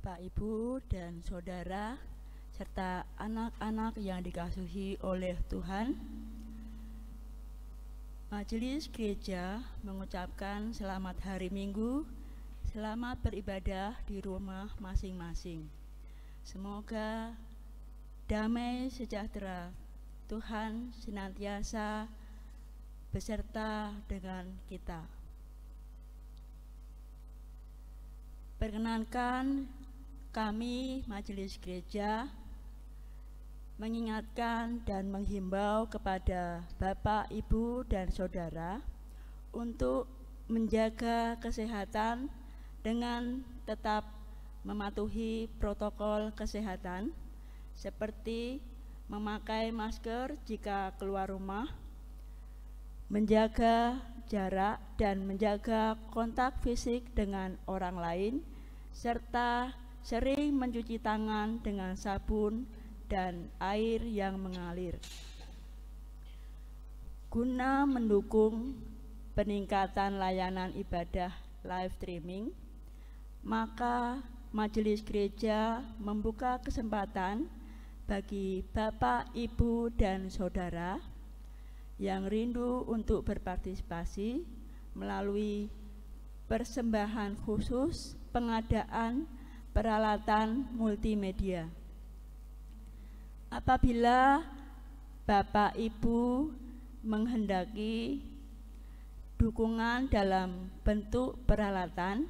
Bapak, Ibu, dan Saudara, serta anak-anak yang dikasihi oleh Tuhan, Majelis Gereja mengucapkan selamat hari Minggu, selamat beribadah di rumah masing-masing. Semoga damai sejahtera Tuhan senantiasa beserta dengan kita. Perkenankan kami Majelis Gereja mengingatkan dan menghimbau kepada Bapak, Ibu, dan Saudara untuk menjaga kesehatan dengan tetap mematuhi protokol kesehatan seperti memakai masker jika keluar rumah, menjaga jarak dan menjaga kontak fisik dengan orang lain, serta sering mencuci tangan dengan sabun dan air yang mengalir. Guna mendukung peningkatan layanan ibadah live streaming, maka Majelis Gereja membuka kesempatan bagi Bapak, Ibu, dan Saudara yang rindu untuk berpartisipasi melalui persembahan khusus pengadaan peralatan multimedia. Apabila Bapak, Ibu menghendaki dukungan dalam bentuk peralatan,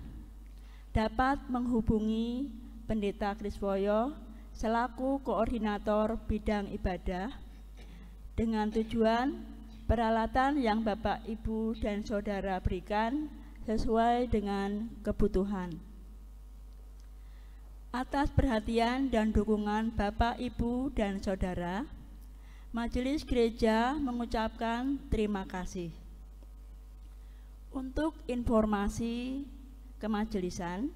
dapat menghubungi Pendeta Kriswoyo selaku koordinator bidang ibadah dengan tujuan peralatan yang Bapak, Ibu, dan Saudara berikan sesuai dengan kebutuhan. Atas perhatian dan dukungan Bapak, Ibu, dan Saudara, Majelis Gereja mengucapkan terima kasih. Untuk informasi kemajelisan,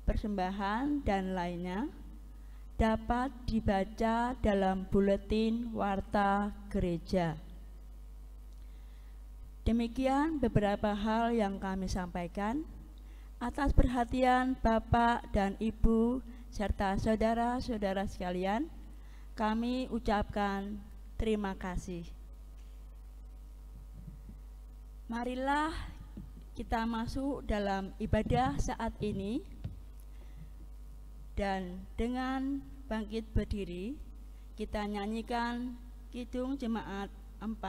persembahan, dan lainnya dapat dibaca dalam buletin Warta Gereja. Demikian beberapa hal yang kami sampaikan. Atas perhatian Bapak dan Ibu serta saudara-saudara sekalian, kami ucapkan terima kasih. Marilah kita masuk dalam ibadah saat ini, dan dengan bangkit berdiri kita nyanyikan Kidung Jemaat 4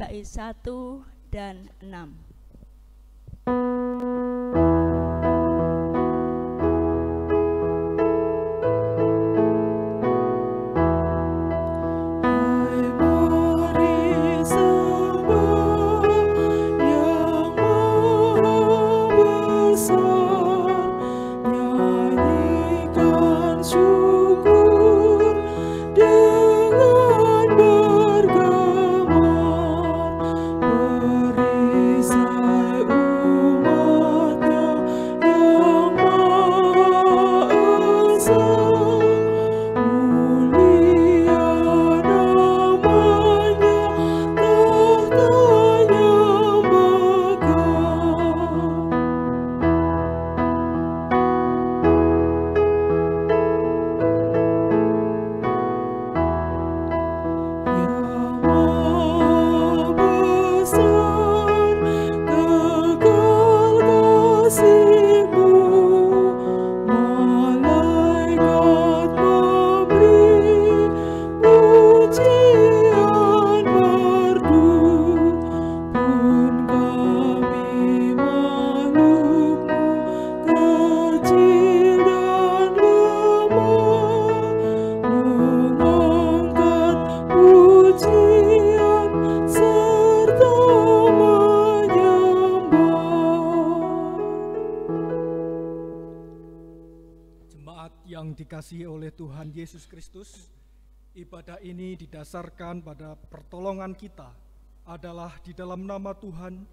bait 1 dan 6. Dikasihi oleh Tuhan Yesus Kristus, ibadah ini didasarkan pada pertolongan kita adalah di dalam nama Tuhan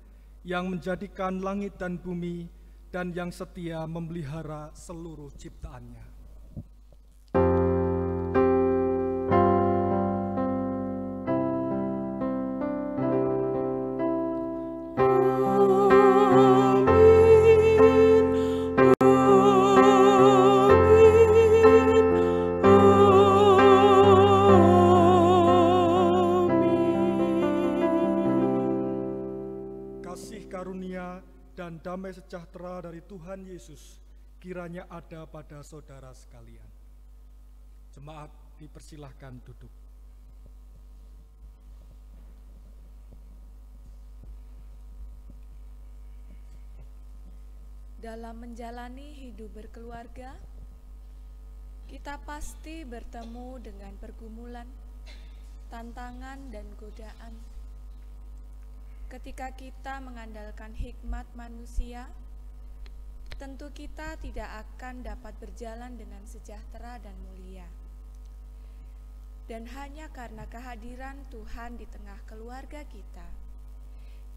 yang menjadikan langit dan bumi dan yang setia memelihara seluruh ciptaannya. Amin. kasih karunia dan damai sejahtera dari Tuhan Yesus kiranya ada pada saudara sekalian. Jemaat dipersilahkan duduk. Dalam menjalani hidup berkeluarga, kita pasti bertemu dengan pergumulan, tantangan, dan godaan. Ketika kita mengandalkan hikmat manusia, tentu kita tidak akan dapat berjalan dengan sejahtera dan mulia. Dan hanya karena kehadiran Tuhan di tengah keluarga kita,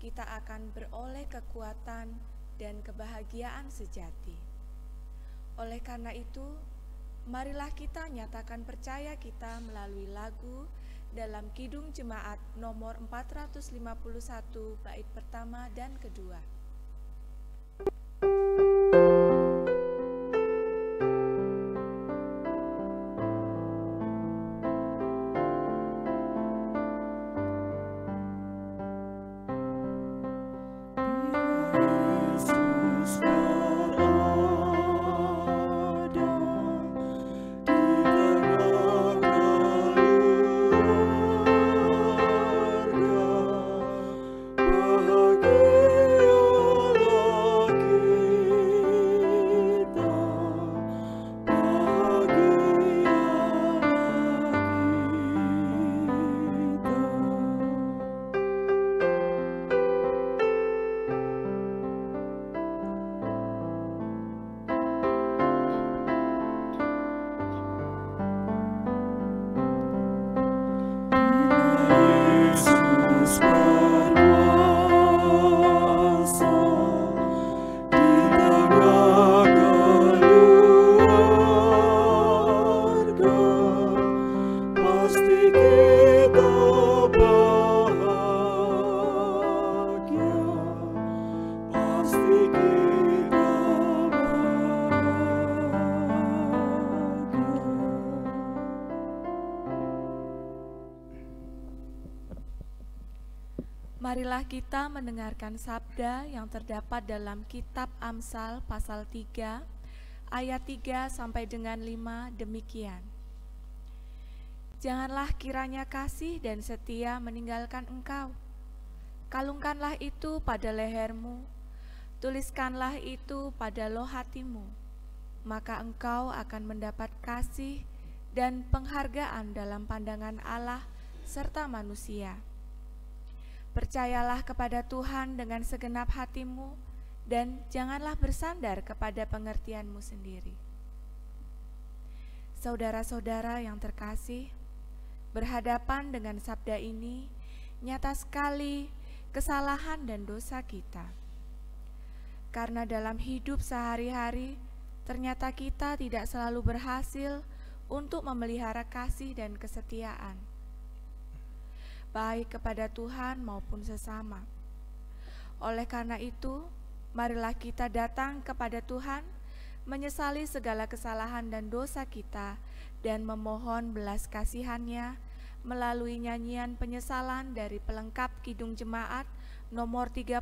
kita akan beroleh kekuatan dan kebahagiaan sejati. Oleh karena itu, marilah kita nyatakan percaya kita melalui lagu dalam Kidung Jemaat nomor 451 bait pertama dan kedua. Marilah kita mendengarkan sabda yang terdapat dalam kitab Amsal pasal 3 ayat 3 sampai dengan 5 demikian. Janganlah kiranya kasih dan setia meninggalkan engkau. Kalungkanlah itu pada lehermu, tuliskanlah itu pada loh hatimu, maka engkau akan mendapat kasih dan penghargaan dalam pandangan Allah serta manusia. Percayalah kepada Tuhan dengan segenap hatimu dan janganlah bersandar kepada pengertianmu sendiri. Saudara-saudara yang terkasih, berhadapan dengan sabda ini nyata sekali kesalahan dan dosa kita. Karena dalam hidup sehari-hari ternyata kita tidak selalu berhasil untuk memelihara kasih dan kesetiaan, baik kepada Tuhan maupun sesama. Oleh karena itu, marilah kita datang kepada Tuhan, menyesali segala kesalahan dan dosa kita, dan memohon belas kasihan-Nya melalui nyanyian penyesalan dari pelengkap Kidung Jemaat nomor 37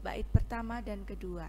bait pertama dan kedua.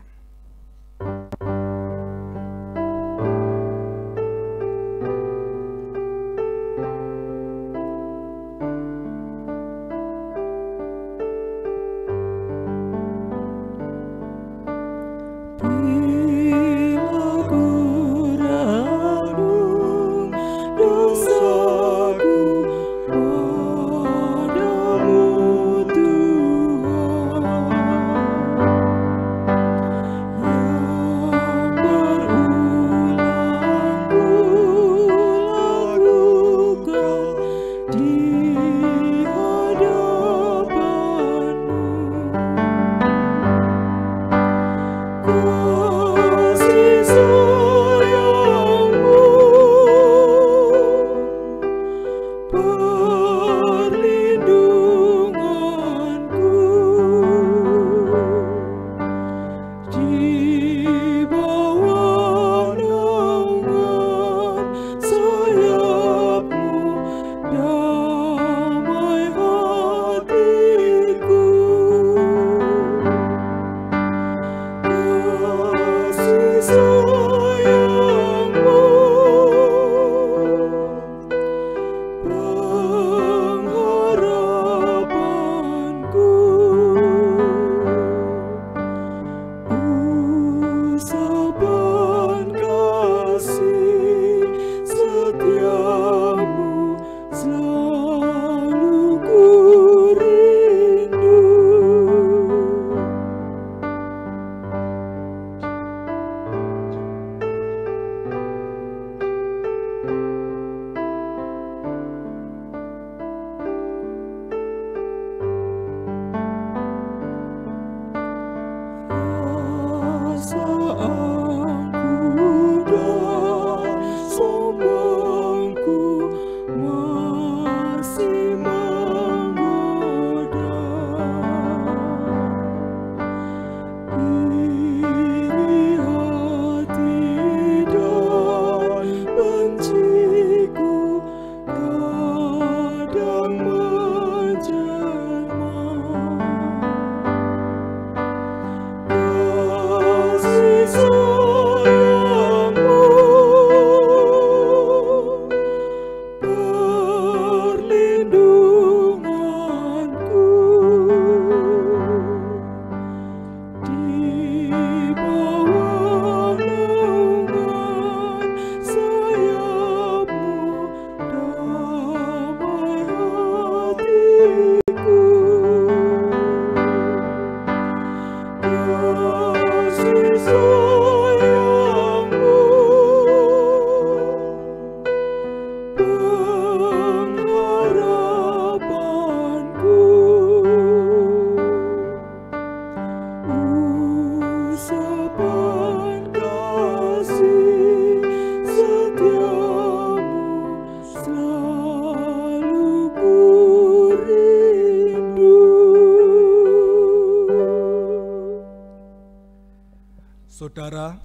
Saudara,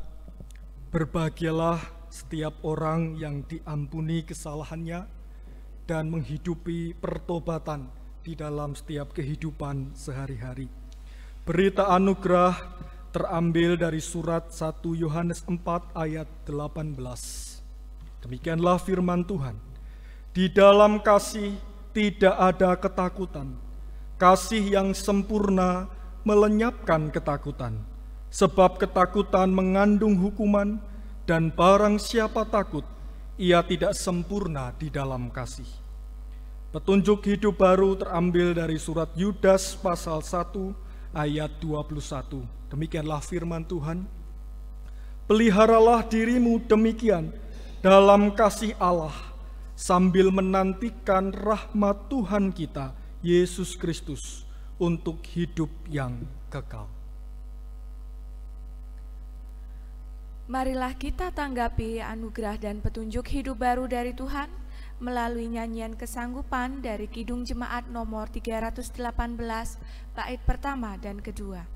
berbahagialah setiap orang yang diampuni kesalahannya dan menghidupi pertobatan di dalam setiap kehidupan sehari-hari. Berita anugerah terambil dari surat 1 Yohanes 4 ayat 18. Demikianlah firman Tuhan. Di dalam kasih tidak ada ketakutan. Kasih yang sempurna melenyapkan ketakutan. Sebab ketakutan mengandung hukuman, dan barang siapa takut, ia tidak sempurna di dalam kasih. Petunjuk hidup baru terambil dari surat Yudas pasal 1 ayat 21. Demikianlah firman Tuhan. Peliharalah dirimu demikian dalam kasih Allah, sambil menantikan rahmat Tuhan kita, Yesus Kristus, untuk hidup yang kekal. Marilah kita tanggapi anugerah dan petunjuk hidup baru dari Tuhan melalui nyanyian kesanggupan dari Kidung Jemaat nomor 318, bait pertama dan kedua.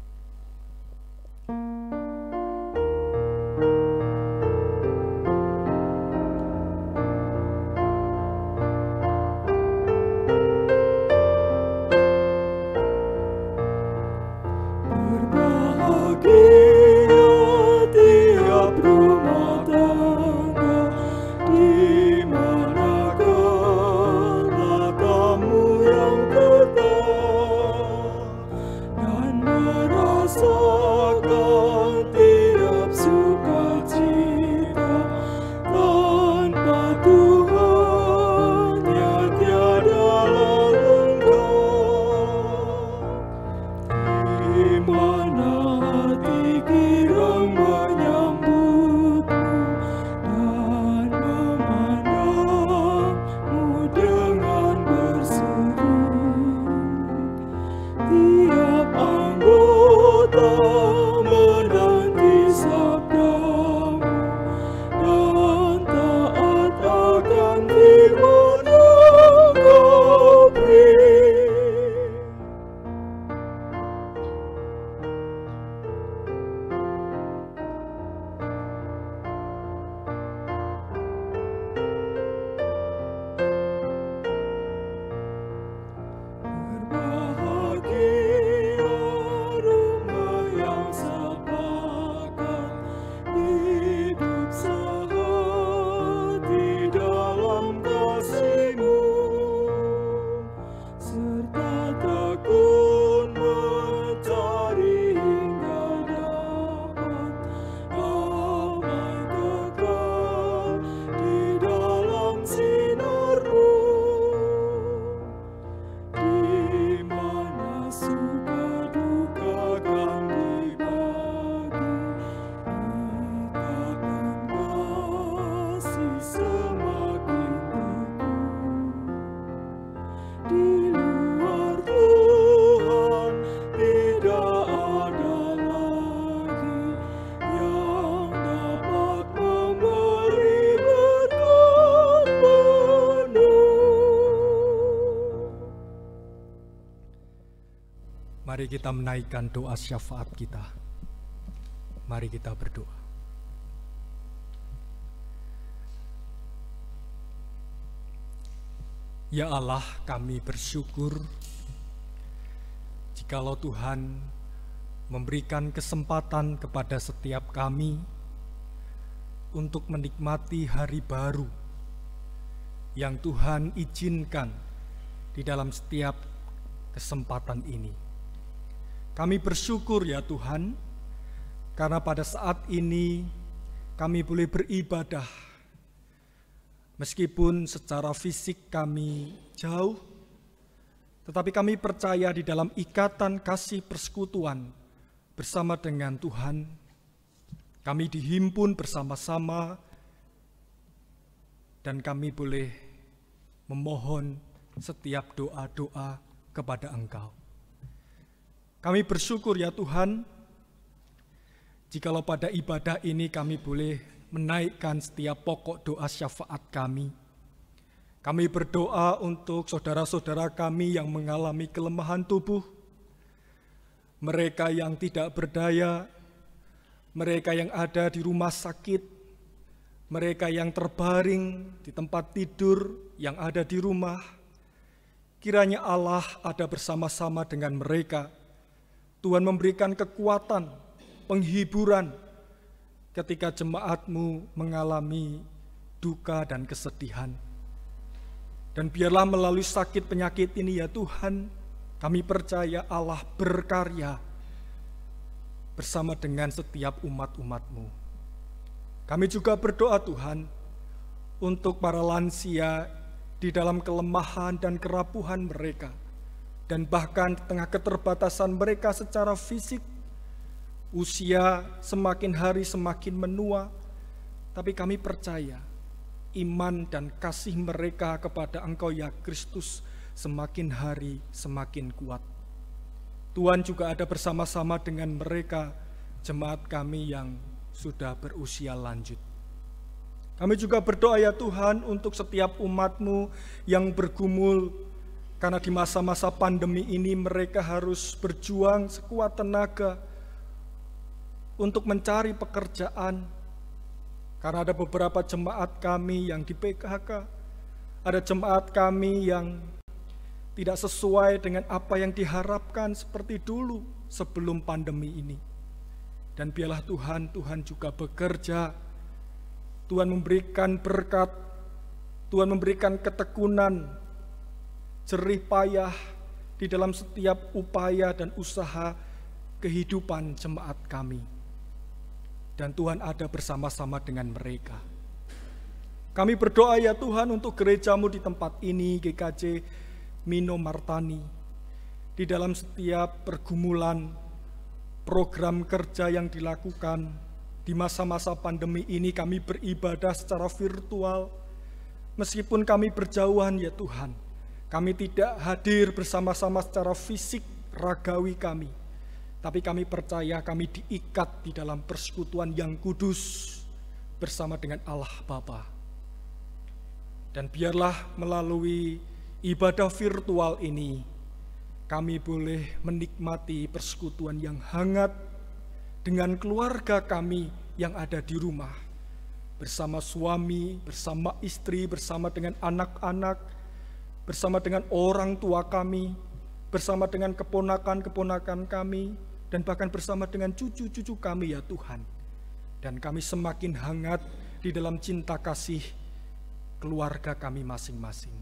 Mari kita menaikkan doa syafaat kita. Mari kita berdoa. Ya Allah, kami bersyukur jikalau Tuhan memberikan kesempatan kepada setiap kami untuk menikmati hari baru yang Tuhan izinkan di dalam setiap kesempatan ini. Kami bersyukur ya Tuhan, karena pada saat ini kami boleh beribadah. Meskipun secara fisik kami jauh, tetapi kami percaya di dalam ikatan kasih persekutuan bersama dengan Tuhan, kami dihimpun bersama-sama dan kami boleh memohon setiap doa-doa kepada Engkau. Kami bersyukur ya Tuhan, jikalau pada ibadah ini kami boleh menaikkan setiap pokok doa syafaat kami. Kami berdoa untuk saudara-saudara kami yang mengalami kelemahan tubuh, mereka yang tidak berdaya, mereka yang ada di rumah sakit, mereka yang terbaring di tempat tidur yang ada di rumah. Kiranya Allah ada bersama-sama dengan mereka. Tuhan memberikan kekuatan, penghiburan ketika jemaat-Mu mengalami duka dan kesedihan. Dan biarlah melalui sakit penyakit ini ya Tuhan, kami percaya Allah berkarya bersama dengan setiap umat-umat-Mu. Kami juga berdoa Tuhan untuk para lansia di dalam kelemahan dan kerapuhan mereka, dan bahkan di tengah keterbatasan mereka secara fisik. Usia semakin hari semakin menua, tapi kami percaya iman dan kasih mereka kepada Engkau ya Kristus semakin hari semakin kuat. Tuhan juga ada bersama-sama dengan mereka, jemaat kami yang sudah berusia lanjut. Kami juga berdoa ya Tuhan untuk setiap umat-Mu yang bergumul, karena di masa-masa pandemi ini mereka harus berjuang sekuat tenaga untuk mencari pekerjaan. Karena ada beberapa jemaat kami yang di PKK, ada jemaat kami yang tidak sesuai dengan apa yang diharapkan seperti dulu sebelum pandemi ini. Dan biarlah Tuhan juga bekerja. Tuhan memberikan berkat, Tuhan memberikan ketekunan, jerih payah di dalam setiap upaya dan usaha kehidupan jemaat kami. Dan Tuhan ada bersama-sama dengan mereka. Kami berdoa ya Tuhan untuk gereja-Mu di tempat ini, GKJ Mino Martani. Di dalam setiap pergumulan, program kerja yang dilakukan di masa-masa pandemi ini, kami beribadah secara virtual. Meskipun kami berjauhan ya Tuhan, kami tidak hadir bersama-sama secara fisik ragawi kami, tapi kami percaya kami diikat di dalam persekutuan yang kudus bersama dengan Allah Bapa. Dan biarlah melalui ibadah virtual ini, kami boleh menikmati persekutuan yang hangat dengan keluarga kami yang ada di rumah, bersama suami, bersama istri, bersama dengan anak-anak, bersama dengan orang tua kami, bersama dengan keponakan-keponakan kami, dan bahkan bersama dengan cucu-cucu kami ya Tuhan. Dan kami semakin hangat di dalam cinta kasih keluarga kami masing-masing.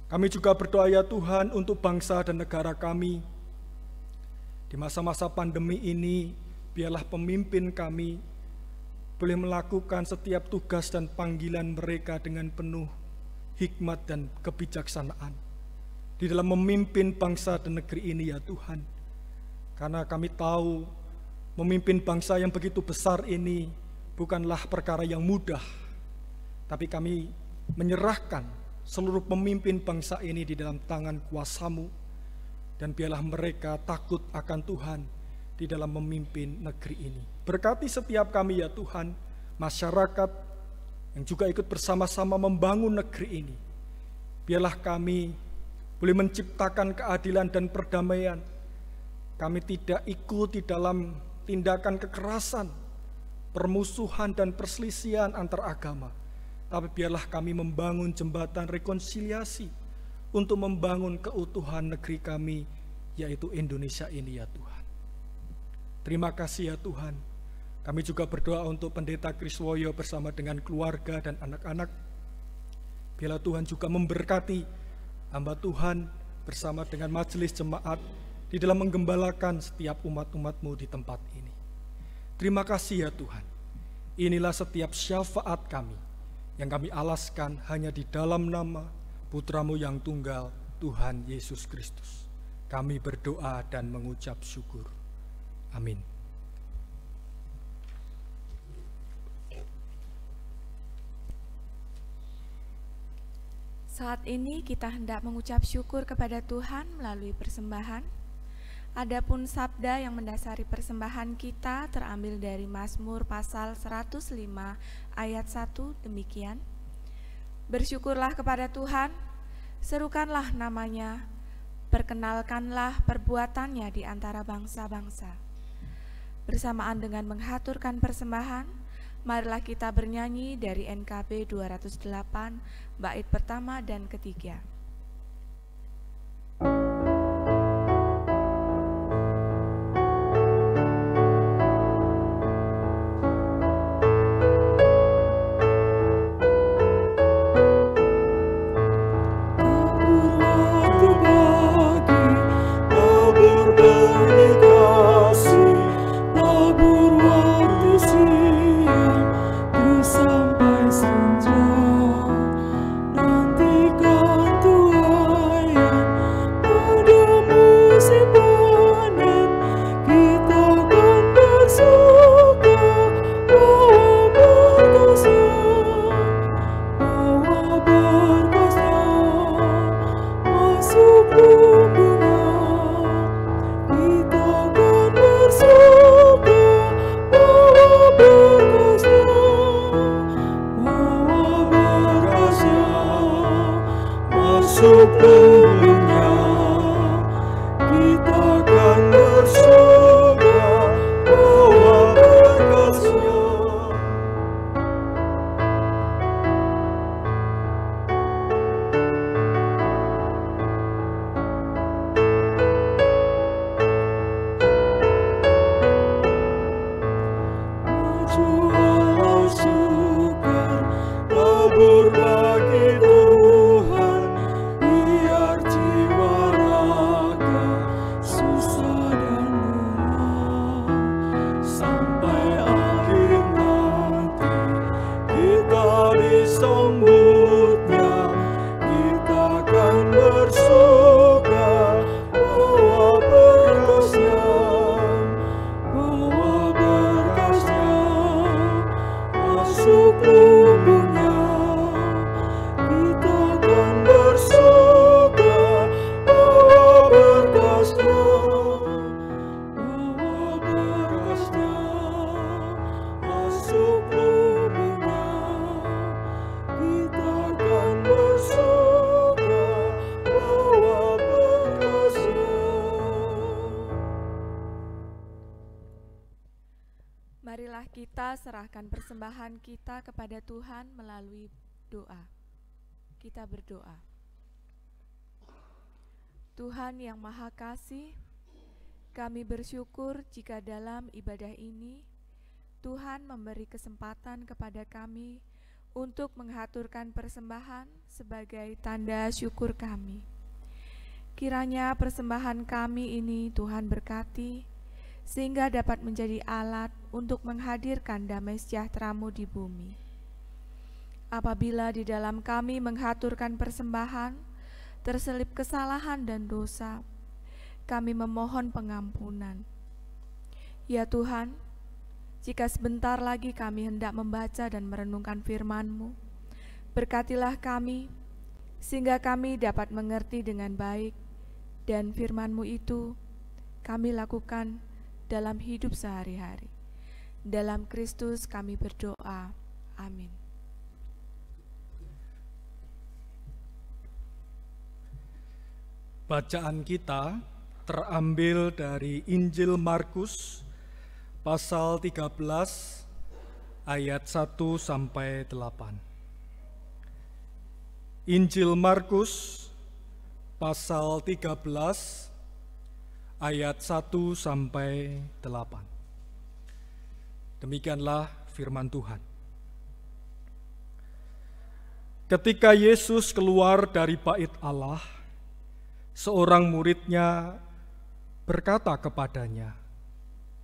Kami juga berdoa ya Tuhan untuk bangsa dan negara kami. Di masa-masa pandemi ini, biarlah pemimpin kami boleh melakukan setiap tugas dan panggilan mereka dengan penuh hikmat dan kebijaksanaan di dalam memimpin bangsa dan negeri ini ya Tuhan. Karena kami tahu memimpin bangsa yang begitu besar ini bukanlah perkara yang mudah, tapi kami menyerahkan seluruh pemimpin bangsa ini di dalam tangan kuasa-Mu, dan biarlah mereka takut akan Tuhan di dalam memimpin negeri ini. Berkati setiap kami ya Tuhan, masyarakat yang juga ikut bersama-sama membangun negeri ini. Biarlah kami boleh menciptakan keadilan dan perdamaian. Kami tidak ikut di dalam tindakan kekerasan, permusuhan dan perselisihan antar agama. Tapi biarlah kami membangun jembatan rekonsiliasi untuk membangun keutuhan negeri kami, yaitu Indonesia ini ya Tuhan. Terima kasih ya Tuhan. Kami juga berdoa untuk Pendeta Kriswoyo bersama dengan keluarga dan anak-anak. Biarlah Tuhan juga memberkati hamba Tuhan bersama dengan majelis jemaat di dalam menggembalakan setiap umat-umat-Mu di tempat ini. Terima kasih ya Tuhan. Inilah setiap syafaat kami yang kami alaskan hanya di dalam nama Putra-Mu yang tunggal, Tuhan Yesus Kristus. Kami berdoa dan mengucap syukur. Amin. Saat ini kita hendak mengucap syukur kepada Tuhan melalui persembahan. Adapun sabda yang mendasari persembahan kita terambil dari Mazmur pasal 105 ayat 1 demikian. Bersyukurlah kepada Tuhan, serukanlah namanya, perkenalkanlah perbuatannya di antara bangsa-bangsa. Bersamaan dengan menghaturkan persembahan, marilah kita bernyanyi dari NKB 208, bait pertama dan ketiga. Marilah kita serahkan persembahan kita kepada Tuhan melalui doa. Kita berdoa. Tuhan yang Maha Kasih, kami bersyukur jika dalam ibadah ini Tuhan memberi kesempatan kepada kami untuk menghaturkan persembahan sebagai tanda syukur kami. Kiranya persembahan kami ini Tuhan berkati, sehingga dapat menjadi alat untuk menghadirkan damai sejahtera-Mu di bumi. Apabila di dalam kami menghaturkan persembahan, terselip kesalahan dan dosa, kami memohon pengampunan. Ya Tuhan, jika sebentar lagi kami hendak membaca dan merenungkan firman-Mu, berkatilah kami, sehingga kami dapat mengerti dengan baik, dan firman-Mu itu kami lakukan dalam hidup sehari-hari. Dalam Kristus kami berdoa. Amin. Bacaan kita terambil dari Injil Markus pasal 13 ayat 1 sampai 8. Injil Markus pasal 13 ayat 1 sampai 8. Demikianlah firman Tuhan. Ketika Yesus keluar dari bait Allah, seorang muridnya berkata kepadanya,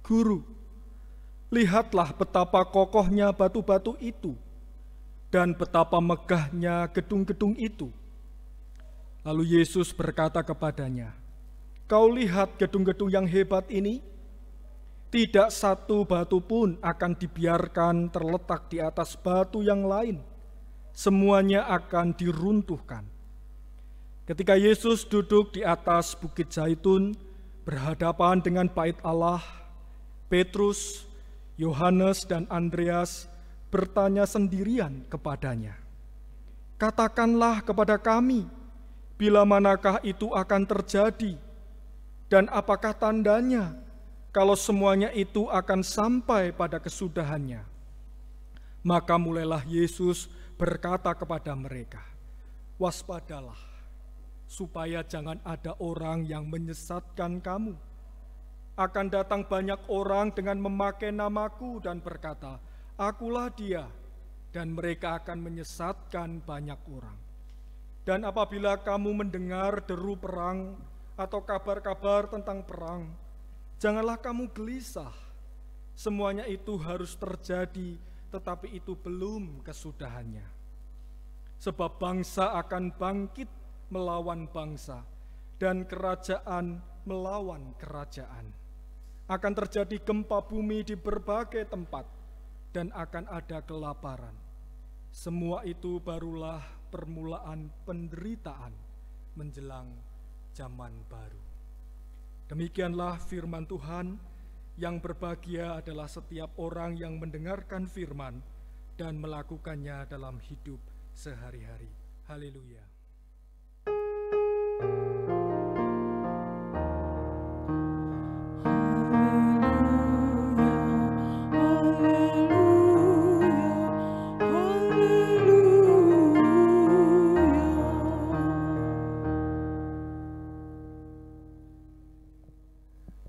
"Guru, lihatlah betapa kokohnya batu-batu itu dan betapa megahnya gedung-gedung itu." Lalu Yesus berkata kepadanya, "Kau lihat gedung-gedung yang hebat ini? Tidak satu batu pun akan dibiarkan terletak di atas batu yang lain. Semuanya akan diruntuhkan." Ketika Yesus duduk di atas Bukit Zaitun, berhadapan dengan bait Allah, Petrus, Yohanes, dan Andreas bertanya sendirian kepadanya, "Katakanlah kepada kami, bila manakah itu akan terjadi? Dan apakah tandanya kalau semuanya itu akan sampai pada kesudahannya. Maka mulailah Yesus berkata kepada mereka, "Waspadalah, supaya jangan ada orang yang menyesatkan kamu. Akan datang banyak orang dengan memakai namaku dan berkata, 'Akulah dia,' dan mereka akan menyesatkan banyak orang. Dan apabila kamu mendengar deru perang atau kabar-kabar tentang perang, janganlah kamu gelisah. Semuanya itu harus terjadi, tetapi itu belum kesudahannya. Sebab bangsa akan bangkit melawan bangsa, dan kerajaan melawan kerajaan. Akan terjadi gempa bumi di berbagai tempat, dan akan ada kelaparan. Semua itu barulah permulaan penderitaan menjelang zaman baru." Demikianlah firman Tuhan. Yang berbahagia adalah setiap orang yang mendengarkan firman dan melakukannya dalam hidup sehari-hari. Haleluya.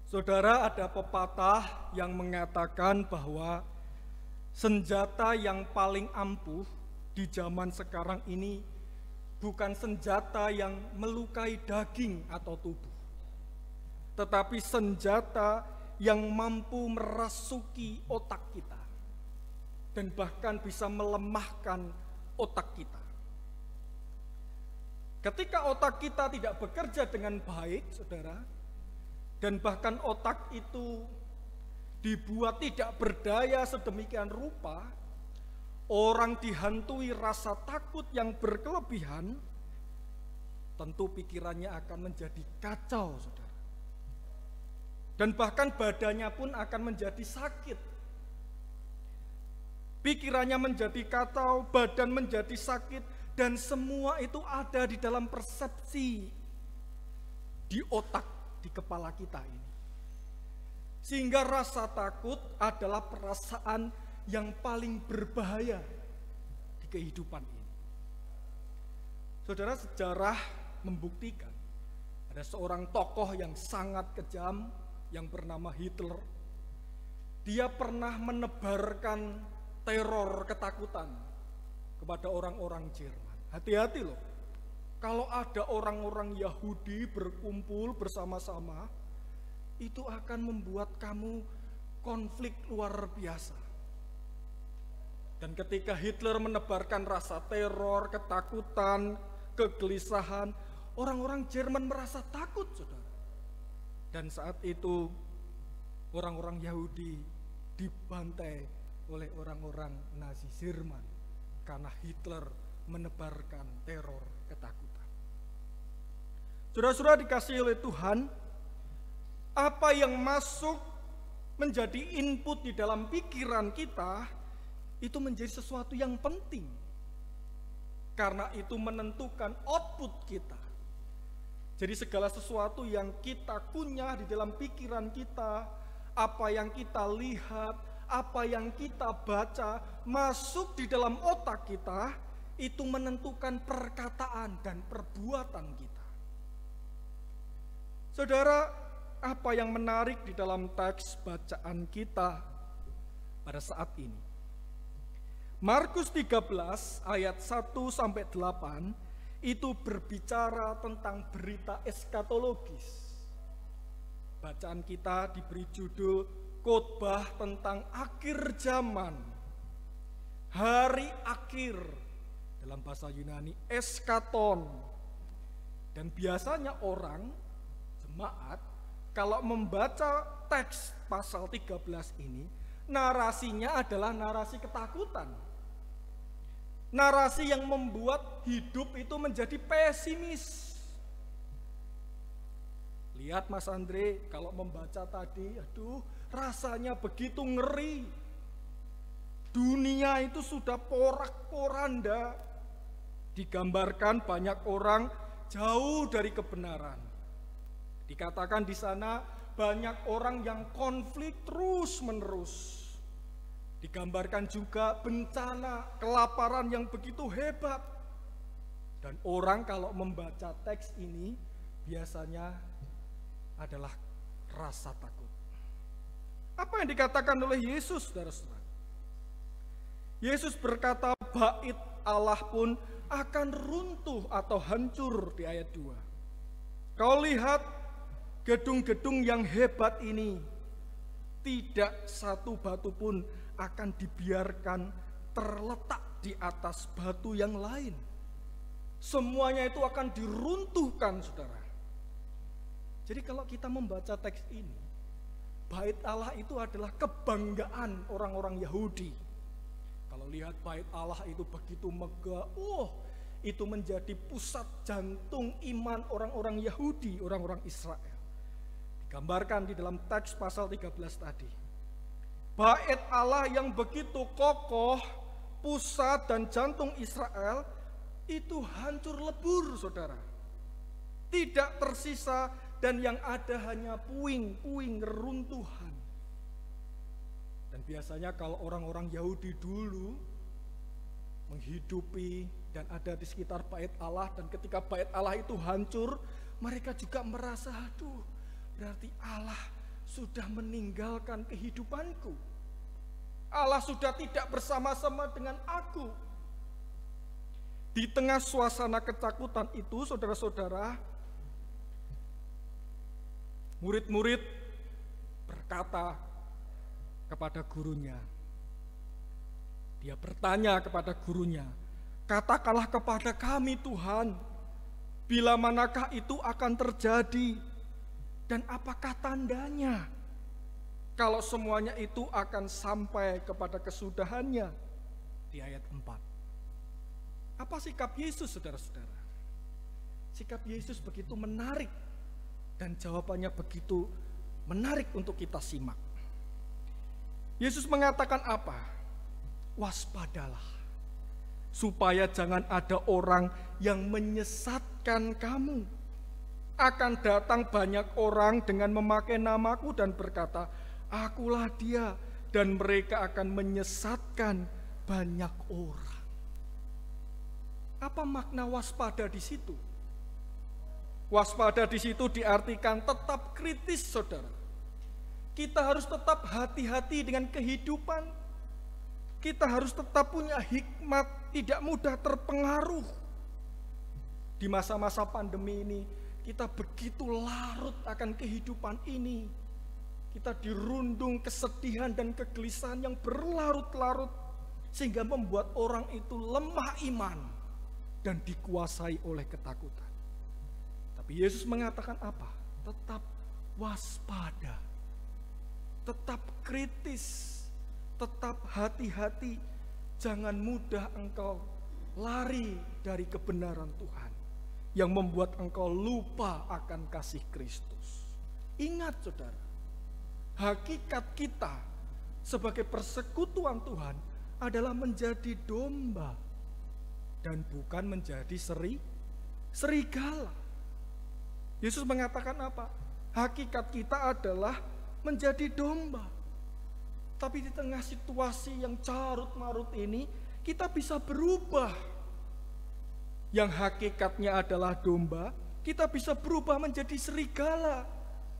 Saudara, ada pepatah yang mengatakan bahwa senjata yang paling ampuh di zaman sekarang ini bukan senjata yang melukai daging atau tubuh, tetapi senjata yang mampu merasuki otak kita dan bahkan bisa melemahkan otak kita. Ketika otak kita tidak bekerja dengan baik, saudara, dan bahkan otak itu dibuat tidak berdaya sedemikian rupa, orang dihantui rasa takut yang berkelebihan, tentu pikirannya akan menjadi kacau, saudara. Dan bahkan badannya pun akan menjadi sakit. Pikirannya menjadi kacau, badan menjadi sakit, dan semua itu ada di dalam persepsi di otak, di kepala kita ini. Sehingga rasa takut adalah perasaan yang paling berbahaya di kehidupan ini. Saudara, sejarah membuktikan ada seorang tokoh yang sangat kejam yang bernama Hitler. Dia pernah menebarkan teror ketakutan kepada orang-orang Jerman. Hati-hati loh. Kalau ada orang-orang Yahudi berkumpul bersama-sama, itu akan membuat kamu konflik luar biasa. Dan ketika Hitler menebarkan rasa teror, ketakutan, kegelisahan, orang-orang Jerman merasa takut, saudara. Dan saat itu orang-orang Yahudi dibantai oleh orang-orang Nazi Jerman karena Hitler menebarkan teror ketakutan. Saudara-saudara dikasihi oleh Tuhan, apa yang masuk menjadi input di dalam pikiran kita itu menjadi sesuatu yang penting, karena itu menentukan output kita. Jadi segala sesuatu yang kita kunyah di dalam pikiran kita, apa yang kita lihat, apa yang kita baca masuk di dalam otak kita, itu menentukan perkataan dan perbuatan kita. Saudara, apa yang menarik di dalam teks bacaan kita pada saat ini? Markus 13 ayat 1-8 itu berbicara tentang berita eskatologis. Bacaan kita diberi judul khotbah tentang akhir zaman, hari akhir, dalam bahasa Yunani eskaton. Dan biasanya orang jemaat kalau membaca teks pasal 13 ini, narasinya adalah narasi ketakutan. Narasi yang membuat hidup itu menjadi pesimis. Lihat Mas Andre, kalau membaca tadi, aduh rasanya begitu ngeri. Dunia itu sudah porak-poranda. Digambarkan banyak orang jauh dari kebenaran. Dikatakan di sana banyak orang yang konflik terus-menerus. Digambarkan juga bencana, kelaparan yang begitu hebat. Dan orang kalau membaca teks ini biasanya adalah rasa takut. Apa yang dikatakan oleh Yesus, saudara-saudara? Yesus berkata, bait Allah pun akan runtuh atau hancur di ayat 2. Kau lihat gedung-gedung yang hebat ini, tidak satu batu pun akan dibiarkan terletak di atas batu yang lain. Semuanya itu akan diruntuhkan, saudara. Jadi kalau kita membaca teks ini, bait Allah itu adalah kebanggaan orang-orang Yahudi. Kalau lihat bait Allah itu begitu megah, itu menjadi pusat jantung iman orang-orang Yahudi, orang-orang Israel. Digambarkan di dalam teks pasal 13 tadi. Bait Allah yang begitu kokoh, pusat dan jantung Israel, itu hancur lebur, saudara. Tidak tersisa, dan yang ada hanya puing-puing reruntuhan. Dan biasanya kalau orang-orang Yahudi dulu menghidupi dan ada di sekitar bait Allah, dan ketika bait Allah itu hancur, mereka juga merasa, aduh, berarti Allah sudah meninggalkan kehidupanku. Allah sudah tidak bersama-sama dengan aku. Di tengah suasana ketakutan itu, saudara-saudara, murid-murid berkata kepada gurunya. Dia bertanya kepada gurunya, katakanlah kepada kami Tuhan, bila manakah itu akan terjadi? Dan apakah tandanya kalau semuanya itu akan sampai kepada kesudahannya? Di ayat 4. Apa sikap Yesus, saudara-saudara? Sikap Yesus begitu menarik, dan jawabannya begitu menarik untuk kita simak. Yesus mengatakan apa? Waspadalah, supaya jangan ada orang yang menyesatkan kamu. Akan datang banyak orang dengan memakai namaku dan berkata, akulah dia, dan mereka akan menyesatkan banyak orang. Apa makna waspada di situ? Waspada di situ diartikan tetap kritis, saudara. Kita harus tetap hati-hati dengan kehidupan. Kita harus tetap punya hikmat, tidak mudah terpengaruh. Di masa-masa pandemi ini, kita begitu larut akan kehidupan ini. Kita dirundung kesedihan dan kegelisahan yang berlarut-larut, sehingga membuat orang itu lemah iman dan dikuasai oleh ketakutan. Tapi Yesus mengatakan apa? Tetap waspada, tetap kritis, tetap hati-hati. Jangan mudah engkau lari dari kebenaran Tuhan yang membuat engkau lupa akan kasih Kristus. Ingat, saudara, hakikat kita sebagai persekutuan Tuhan adalah menjadi domba dan bukan menjadi serigala. Yesus mengatakan apa? Hakikat kita adalah menjadi domba. Tapi di tengah situasi yang carut-marut ini, kita bisa berubah. Yang hakikatnya adalah domba, kita bisa berubah menjadi serigala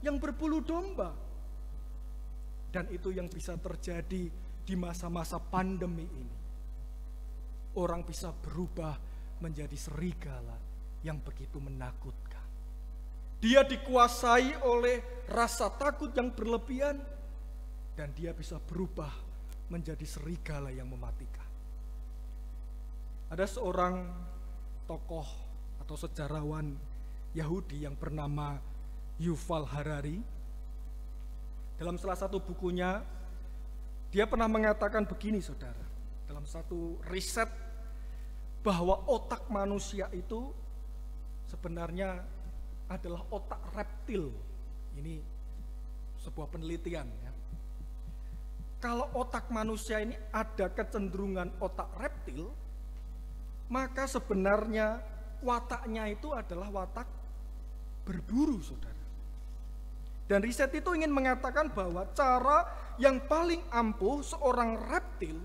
yang berbulu domba. Dan itu yang bisa terjadi di masa-masa pandemi ini. Orang bisa berubah menjadi serigala yang begitu menakutkan. Dia dikuasai oleh rasa takut yang berlebihan, dan dia bisa berubah menjadi serigala yang mematikan. Ada seorang tokoh atau sejarawan Yahudi yang bernama Yuval Harari. Dalam salah satu bukunya, dia pernah mengatakan begini, saudara. Dalam satu riset, bahwa otak manusia itu sebenarnya adalah otak reptil. Ini sebuah penelitian, ya. Kalau otak manusia ini ada kecenderungan otak reptil, maka sebenarnya wataknya itu adalah watak berburu, saudara. Dan riset itu ingin mengatakan bahwa cara yang paling ampuh seorang reptil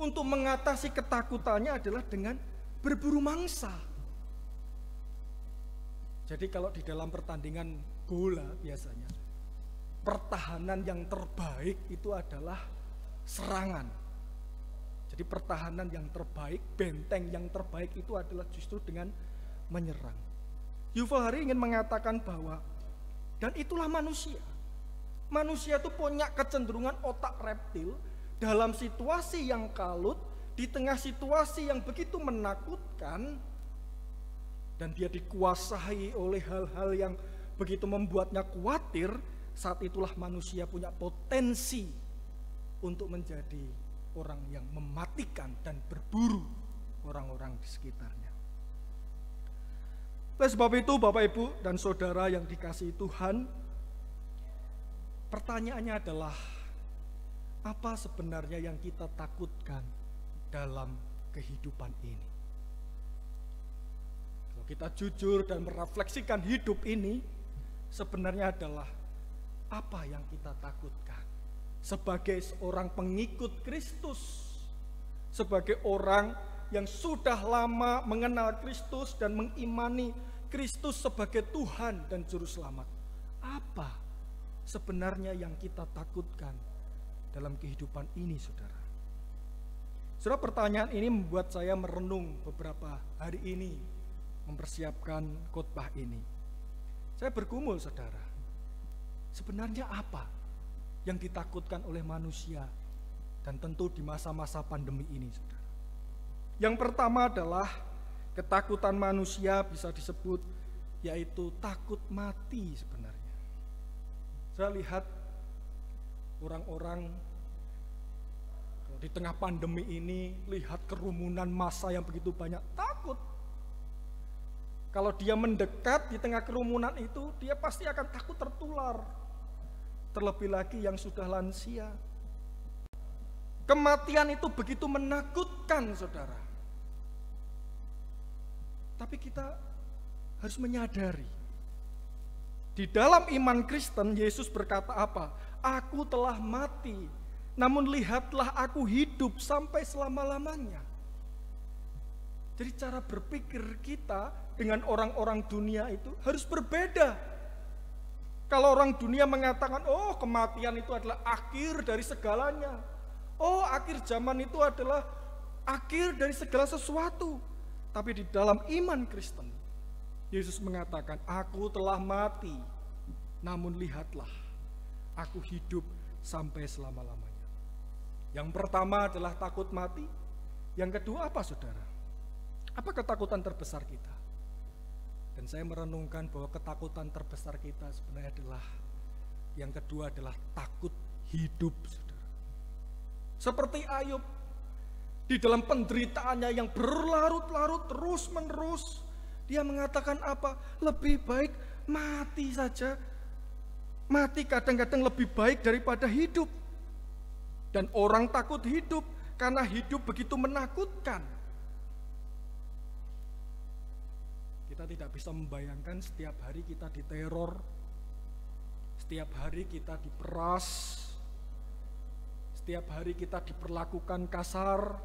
untuk mengatasi ketakutannya adalah dengan berburu mangsa. Jadi kalau di dalam pertandingan bola biasanya, pertahanan yang terbaik itu adalah serangan. Jadi pertahanan yang terbaik, benteng yang terbaik itu adalah justru dengan menyerang. Yuval Harari ingin mengatakan bahwa, dan itulah manusia. Manusia itu punya kecenderungan otak reptil dalam situasi yang kalut, di tengah situasi yang begitu menakutkan, dan dia dikuasai oleh hal-hal yang begitu membuatnya khawatir. Saat itulah manusia punya potensi untuk menjadi orang yang mematikan dan berburu orang-orang di sekitarnya. Oleh sebab itu, Bapak, Ibu, dan Saudara yang dikasihi Tuhan, pertanyaannya adalah, apa sebenarnya yang kita takutkan dalam kehidupan ini? Kalau kita jujur dan merefleksikan hidup ini, sebenarnya adalah apa yang kita takutkan sebagai seorang pengikut Kristus, sebagai orang yang sudah lama mengenal Kristus dan mengimani Kristus sebagai Tuhan dan Juru Selamat. Apa sebenarnya yang kita takutkan dalam kehidupan ini, saudara? Saudara, pertanyaan ini membuat saya merenung beberapa hari ini mempersiapkan khotbah ini. Saya bergumul, saudara. Sebenarnya apa yang ditakutkan oleh manusia, dan tentu di masa-masa pandemi ini, saudara? Yang pertama adalah ketakutan manusia bisa disebut yaitu takut mati sebenarnya. Saya lihat orang-orang di tengah pandemi ini, lihat kerumunan massa yang begitu banyak, takut. Kalau dia mendekat di tengah kerumunan itu, dia pasti akan takut tertular. Terlebih lagi yang sudah lansia. Kematian itu begitu menakutkan, saudara. Tapi kita harus menyadari, di dalam iman Kristen, Yesus berkata apa? Aku telah mati, namun lihatlah aku hidup sampai selama-lamanya. Jadi cara berpikir kita dengan orang-orang dunia itu harus berbeda. Kalau orang dunia mengatakan, oh kematian itu adalah akhir dari segalanya. Oh akhir zaman itu adalah akhir dari segala sesuatu. Tapi di dalam iman Kristen, Yesus mengatakan, aku telah mati, namun lihatlah, aku hidup sampai selama-lamanya. Yang pertama adalah takut mati. Yang kedua apa, saudara? Apa ketakutan terbesar kita? Dan saya merenungkan bahwa ketakutan terbesar kita sebenarnya adalah, yang kedua adalah takut hidup, saudara. Seperti Ayub, di dalam penderitaannya yang berlarut-larut terus-menerus, dia mengatakan apa? Lebih baik mati saja. Mati kadang-kadang lebih baik daripada hidup. Dan orang takut hidup karena hidup begitu menakutkan. Kita tidak bisa membayangkan setiap hari kita diteror, setiap hari kita diperas, setiap hari kita diperlakukan kasar,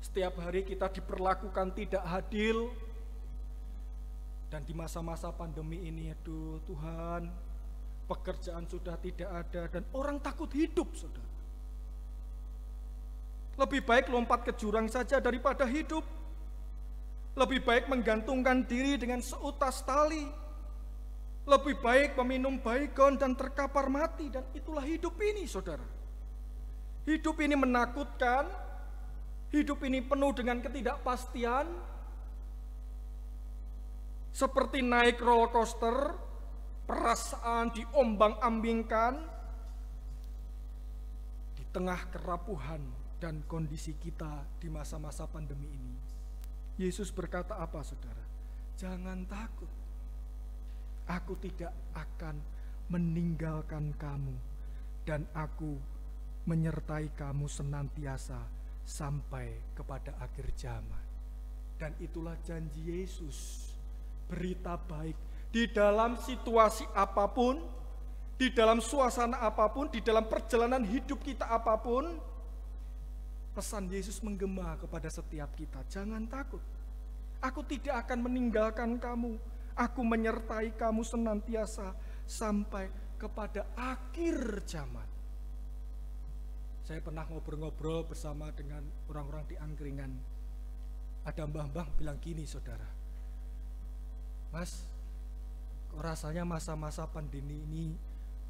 setiap hari kita diperlakukan tidak adil. Dan di masa-masa pandemi ini, aduh Tuhan, pekerjaan sudah tidak ada dan orang takut hidup, saudara. Lebih baik lompat ke jurang saja daripada hidup. Lebih baik menggantungkan diri dengan seutas tali. Lebih baik meminum baygon dan terkapar mati. Dan itulah hidup ini, saudara. Hidup ini menakutkan. Hidup ini penuh dengan ketidakpastian. Seperti naik roller coaster, perasaan diombang-ambingkan di tengah kerapuhan dan kondisi kita di masa-masa pandemi ini. Yesus berkata apa, saudara? Jangan takut. Aku tidak akan meninggalkan kamu, dan aku menyertai kamu senantiasa sampai kepada akhir zaman. Dan itulah janji Yesus, berita baik Di dalam situasi apapun, di dalam suasana apapun, di dalam perjalanan hidup kita apapun, pesan Yesus menggema kepada setiap kita, jangan takut. Aku tidak akan meninggalkan kamu. Aku menyertai kamu senantiasa sampai kepada akhir zaman. Saya pernah ngobrol-ngobrol bersama dengan orang-orang di angkringan. Ada mbah-mbah bilang gini, saudara. Mas, kok rasanya masa-masa pandemi ini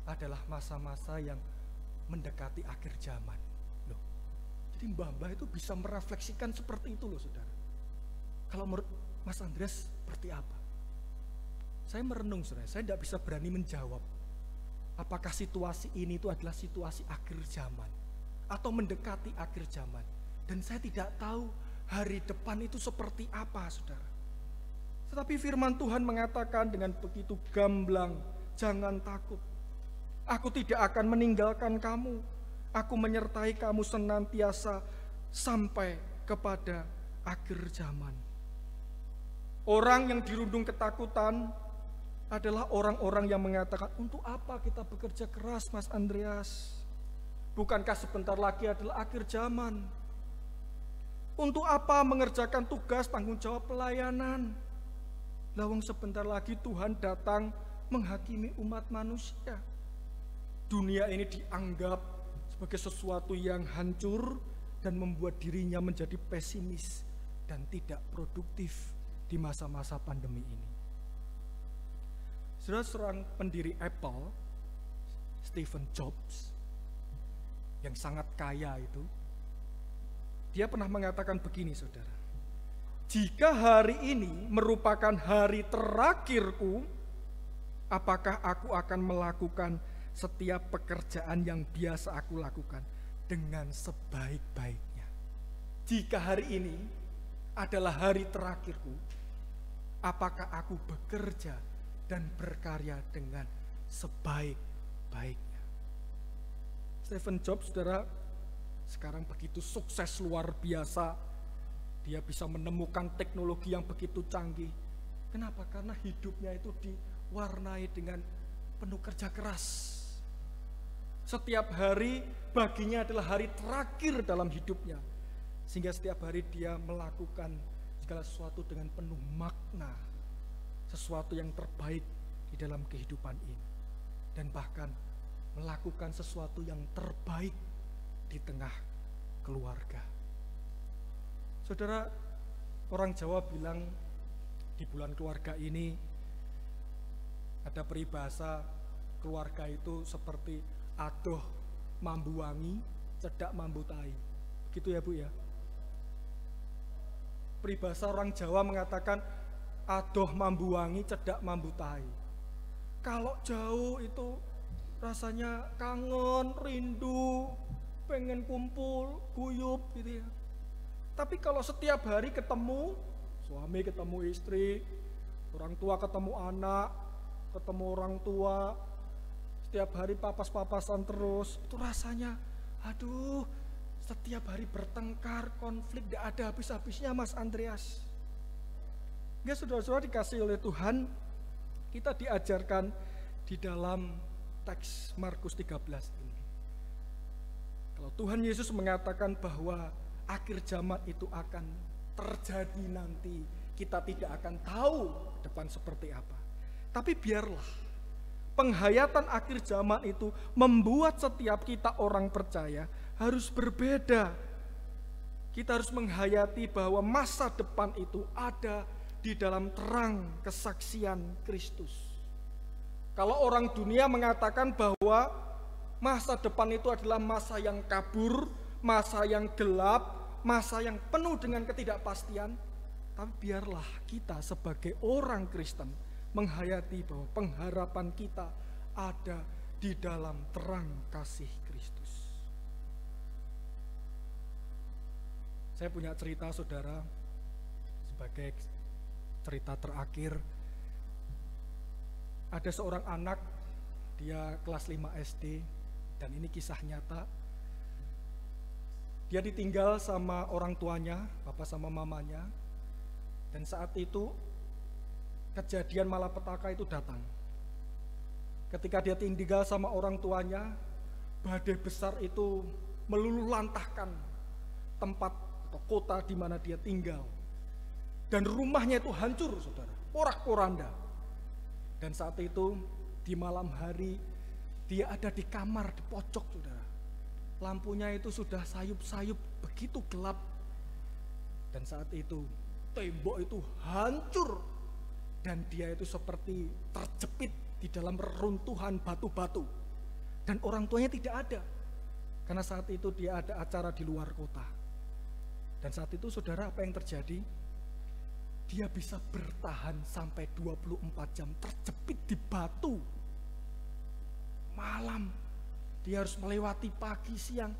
adalah masa-masa yang mendekati akhir zaman. Loh, jadi mbah-mbah itu bisa merefleksikan seperti itu loh, saudara. Kalau menurut Mas Andreas seperti apa? Saya merenung, saudara. Saya tidak bisa berani menjawab apakah situasi ini itu adalah situasi akhir zaman atau mendekati akhir zaman. Dan saya tidak tahu hari depan itu seperti apa, saudara. Tetapi firman Tuhan mengatakan dengan begitu gamblang, jangan takut. Aku tidak akan meninggalkan kamu. Aku menyertai kamu senantiasa sampai kepada akhir zaman. Orang yang dirundung ketakutan adalah orang-orang yang mengatakan, untuk apa kita bekerja keras, Mas Andreas? Bukankah sebentar lagi adalah akhir zaman? Untuk apa mengerjakan tugas tanggung jawab pelayanan? Lawang sebentar lagi Tuhan datang menghakimi umat manusia. Dunia ini dianggap sebagai sesuatu yang hancur dan membuat dirinya menjadi pesimis dan tidak produktif di masa-masa pandemi ini. Saudara, seorang pendiri Apple, Steve Jobs, yang sangat kaya itu, dia pernah mengatakan begini, saudara. Jika hari ini merupakan hari terakhirku, apakah aku akan melakukan setiap pekerjaan yang biasa aku lakukan dengan sebaik-baiknya? Jika hari ini adalah hari terakhirku, apakah aku bekerja dan berkarya dengan sebaik-baiknya? Steve Jobs, saudara, sekarang begitu sukses luar biasa. Dia bisa menemukan teknologi yang begitu canggih. Kenapa? Karena hidupnya itu diwarnai dengan penuh kerja keras. Setiap hari baginya adalah hari terakhir dalam hidupnya. Sehingga setiap hari dia melakukan segala sesuatu dengan penuh makna. Sesuatu yang terbaik di dalam kehidupan ini. Dan bahkan melakukan sesuatu yang terbaik di tengah keluarga. Saudara, orang Jawa bilang di bulan keluarga ini ada peribahasa keluarga itu seperti adoh mambu wangi, cedak mambu tai. Begitu ya Bu ya? Peribahasa orang Jawa mengatakan adoh mambu wangi, cedak mambu tai. Kalau jauh itu rasanya kangen, rindu, pengen kumpul, guyup gitu ya. Tapi kalau setiap hari ketemu, suami ketemu istri, orang tua ketemu anak, ketemu orang tua, setiap hari papas-papasan terus, itu rasanya, aduh, setiap hari bertengkar, konflik, tidak ada habis-habisnya, Mas Andreas. Ya, saudara-saudara dikasih oleh Tuhan, kita diajarkan di dalam teks Markus 13 ini. Kalau Tuhan Yesus mengatakan bahwa akhir zaman itu akan terjadi nanti, kita tidak akan tahu depan seperti apa. Tapi biarlah penghayatan akhir zaman itu membuat setiap kita orang percaya harus berbeda. Kita harus menghayati bahwa masa depan itu ada di dalam terang kesaksian Kristus. Kalau orang dunia mengatakan bahwa masa depan itu adalah masa yang kabur, masa yang gelap, masa yang penuh dengan ketidakpastian, tapi biarlah kita sebagai orang Kristen menghayati bahwa pengharapan kita ada di dalam terang kasih Kristus. Saya punya cerita, saudara, sebagai cerita terakhir. Ada seorang anak, dia kelas 5 SD, dan ini kisah nyata. Dia ditinggal sama orang tuanya, papa sama mamanya. Dan saat itu kejadian malapetaka itu datang. Ketika dia tinggal sama orang tuanya, badai besar itu meluluhlantahkan tempat atau kota di mana dia tinggal. Dan rumahnya itu hancur, saudara, porak-poranda. Dan saat itu di malam hari dia ada di kamar, di pojok, saudara. Lampunya itu sudah sayup-sayup, begitu gelap. Dan saat itu tembok itu hancur. Dan dia itu seperti terjepit di dalam reruntuhan batu-batu. Dan orang tuanya tidak ada. Karena saat itu dia ada acara di luar kota. Dan saat itu saudara, apa yang terjadi? Dia bisa bertahan sampai 24 jam terjepit di batu. Malam dia harus melewati pagi, siang,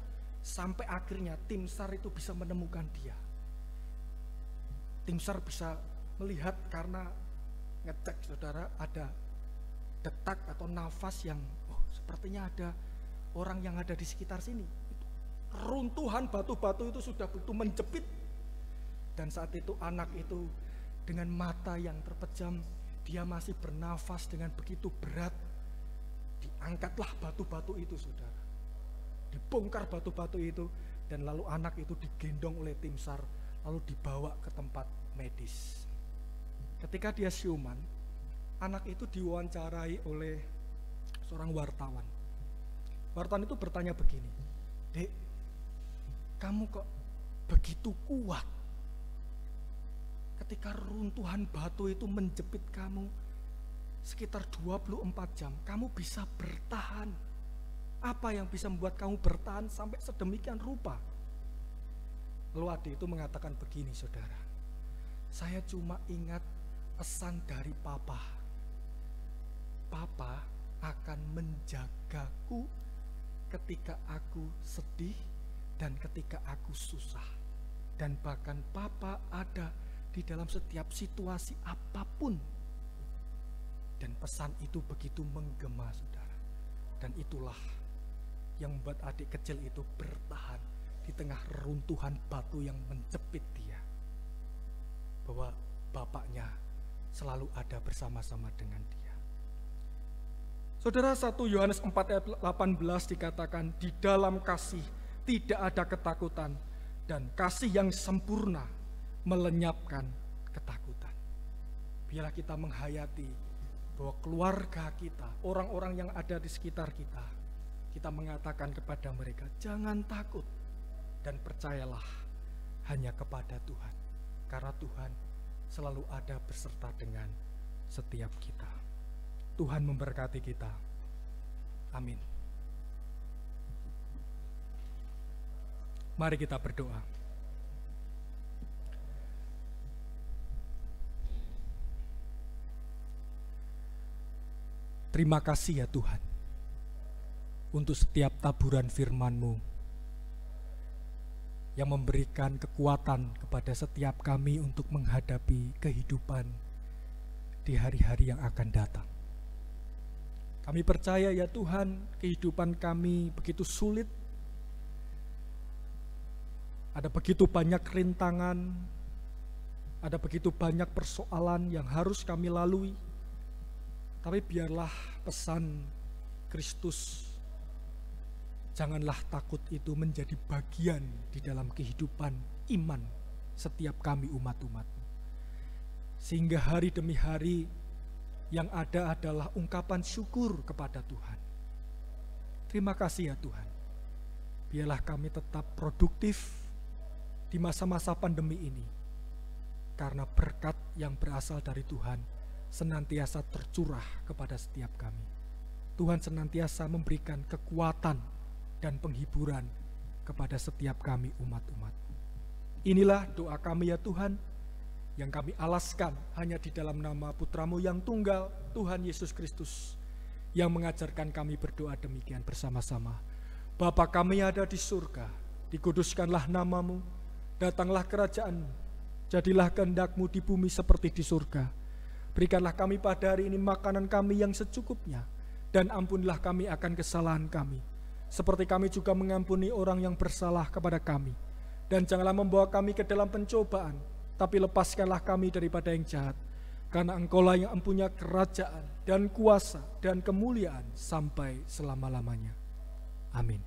sampai akhirnya tim SAR itu bisa menemukan dia. Tim SAR bisa melihat karena ngecek, saudara, ada detak atau nafas yang sepertinya ada orang yang ada di sekitar sini. Runtuhan batu-batu itu sudah begitu menjepit. Dan saat itu anak itu dengan mata yang terpejam, dia masih bernafas dengan begitu berat. Diangkatlah batu-batu itu, saudara. Dibongkar batu-batu itu, dan lalu anak itu digendong oleh tim SAR, lalu dibawa ke tempat medis. Ketika dia siuman, anak itu diwawancarai oleh seorang wartawan. Wartawan itu bertanya begini, "Dek, kamu kok begitu kuat? Ketika runtuhan batu itu menjepit kamu sekitar 24 jam, kamu bisa bertahan. Apa yang bisa membuat kamu bertahan sampai sedemikian rupa?" Lalu adik itu mengatakan begini, saudara, "Saya cuma ingat pesan dari Papa. Papa akan menjagaku ketika aku sedih dan ketika aku susah. Dan bahkan Papa ada di dalam setiap situasi apapun." Dan pesan itu begitu menggema, saudara. Dan itulah yang membuat adik kecil itu bertahan di tengah runtuhan batu yang menjepit dia. Bahwa bapaknya selalu ada bersama-sama dengan dia. Saudara, 1 Yohanes 4 ayat 18 dikatakan, "Di dalam kasih tidak ada ketakutan, dan kasih yang sempurna melenyapkan ketakutan." Biarlah kita menghayati bahwa keluarga kita, orang-orang yang ada di sekitar kita, kita mengatakan kepada mereka, "Jangan takut dan percayalah hanya kepada Tuhan." Karena Tuhan selalu ada beserta dengan setiap kita. Tuhan memberkati kita. Amin. Mari kita berdoa. Terima kasih ya Tuhan, untuk setiap taburan firman-Mu yang memberikan kekuatan kepada setiap kami untuk menghadapi kehidupan di hari-hari yang akan datang. Kami percaya ya Tuhan, kehidupan kami begitu sulit, ada begitu banyak rintangan, ada begitu banyak persoalan yang harus kami lalui. Tapi biarlah pesan Kristus, janganlah takut, itu menjadi bagian di dalam kehidupan iman setiap kami umat-umat-Mu. Sehingga hari demi hari yang ada adalah ungkapan syukur kepada Tuhan. Terima kasih ya Tuhan. Biarlah kami tetap produktif di masa-masa pandemi ini. Karena berkat yang berasal dari Tuhan senantiasa tercurah kepada setiap kami. Tuhan senantiasa memberikan kekuatan dan penghiburan kepada setiap kami umat-umat. Inilah doa kami ya Tuhan, yang kami alaskan hanya di dalam nama Putra-Mu yang tunggal, Tuhan Yesus Kristus, yang mengajarkan kami berdoa demikian bersama-sama. Bapa kami ada di surga, dikuduskanlah nama-Mu, datanglah kerajaan-Mu, jadilah kehendak-Mu di bumi seperti di surga. Berikanlah kami pada hari ini makanan kami yang secukupnya, dan ampunilah kami akan kesalahan kami, seperti kami juga mengampuni orang yang bersalah kepada kami. Dan janganlah membawa kami ke dalam pencobaan, tapi lepaskanlah kami daripada yang jahat. karena Engkaulah yang mempunyai kerajaan dan kuasa dan kemuliaan sampai selama-lamanya. Amin.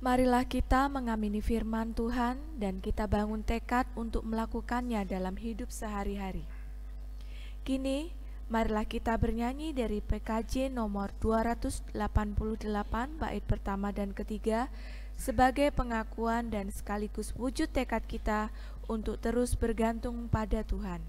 Marilah kita mengamini firman Tuhan dan kita bangun tekad untuk melakukannya dalam hidup sehari-hari. Kini, marilah kita bernyanyi dari PKJ nomor 288 bait pertama dan ketiga sebagai pengakuan dan sekaligus wujud tekad kita untuk terus bergantung pada Tuhan.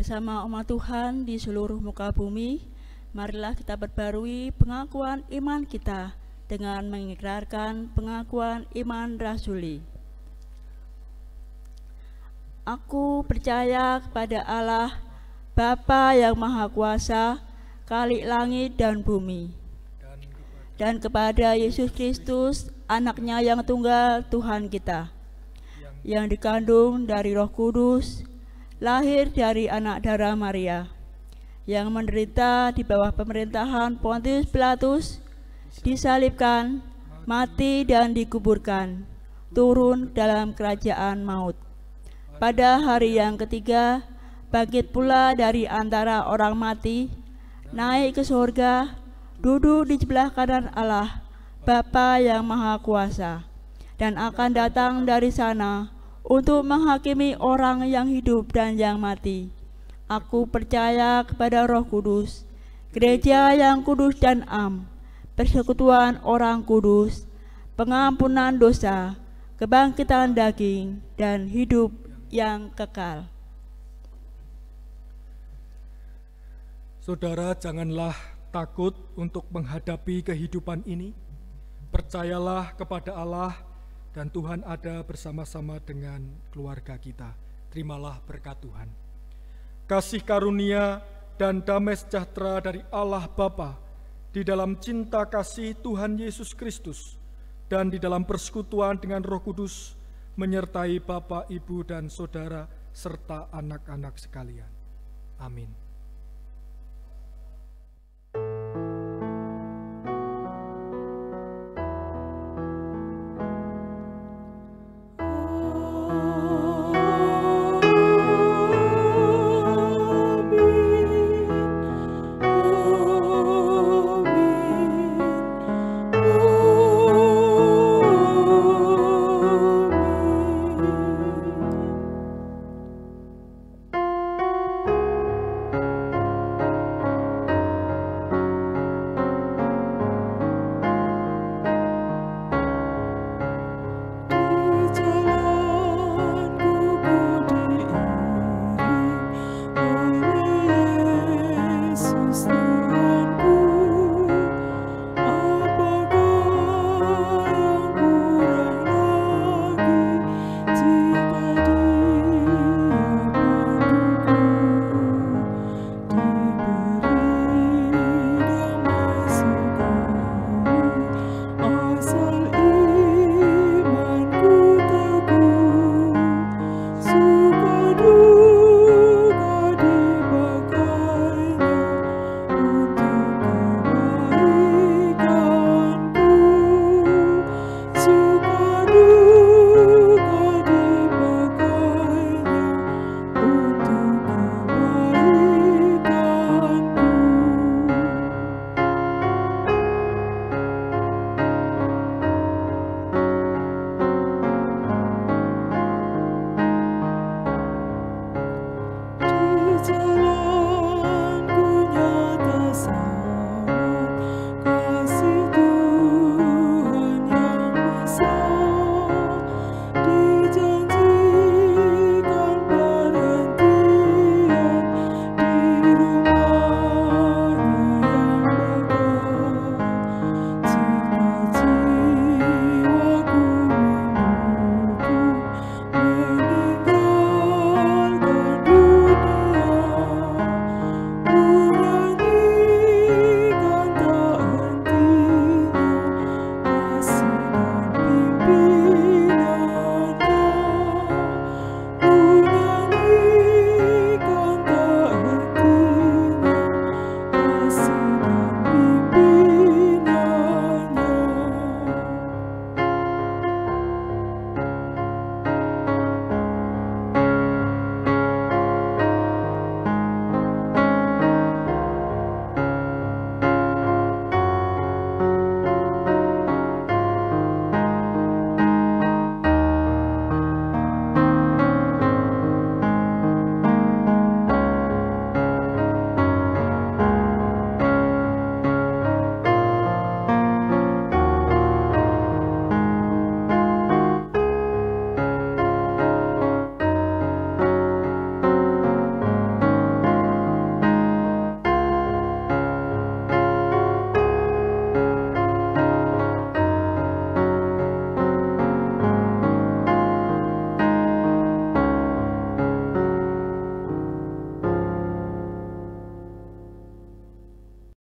Bersama umat Tuhan di seluruh muka bumi, marilah kita perbarui pengakuan iman kita dengan mengikrarkan pengakuan iman rasuli. Aku percaya kepada Allah, Bapa yang Maha Kuasa, Khalik langit dan bumi, dan kepada Yesus Kristus, Anaknya yang tunggal Tuhan kita, yang dikandung dari Roh Kudus, lahir dari anak darah Maria, yang menderita di bawah pemerintahan Pontius Pilatus, disalibkan, mati dan dikuburkan, turun dalam kerajaan maut. Pada hari yang ketiga, bangkit pula dari antara orang mati, naik ke surga, duduk di sebelah kanan Allah, Bapa yang Maha Kuasa, dan akan datang dari sana untuk menghakimi orang yang hidup dan yang mati. Aku percaya kepada Roh Kudus, gereja yang kudus dan am, persekutuan orang kudus, pengampunan dosa, kebangkitan daging, dan hidup yang kekal. Saudara, janganlah takut untuk menghadapi kehidupan ini. Percayalah kepada Allah, dan Tuhan ada bersama-sama dengan keluarga kita. Terimalah berkat Tuhan. Kasih karunia dan damai sejahtera dari Allah Bapa, di dalam cinta kasih Tuhan Yesus Kristus, dan di dalam persekutuan dengan Roh Kudus, menyertai Bapak, Ibu, dan Saudara, serta anak-anak sekalian. Amin.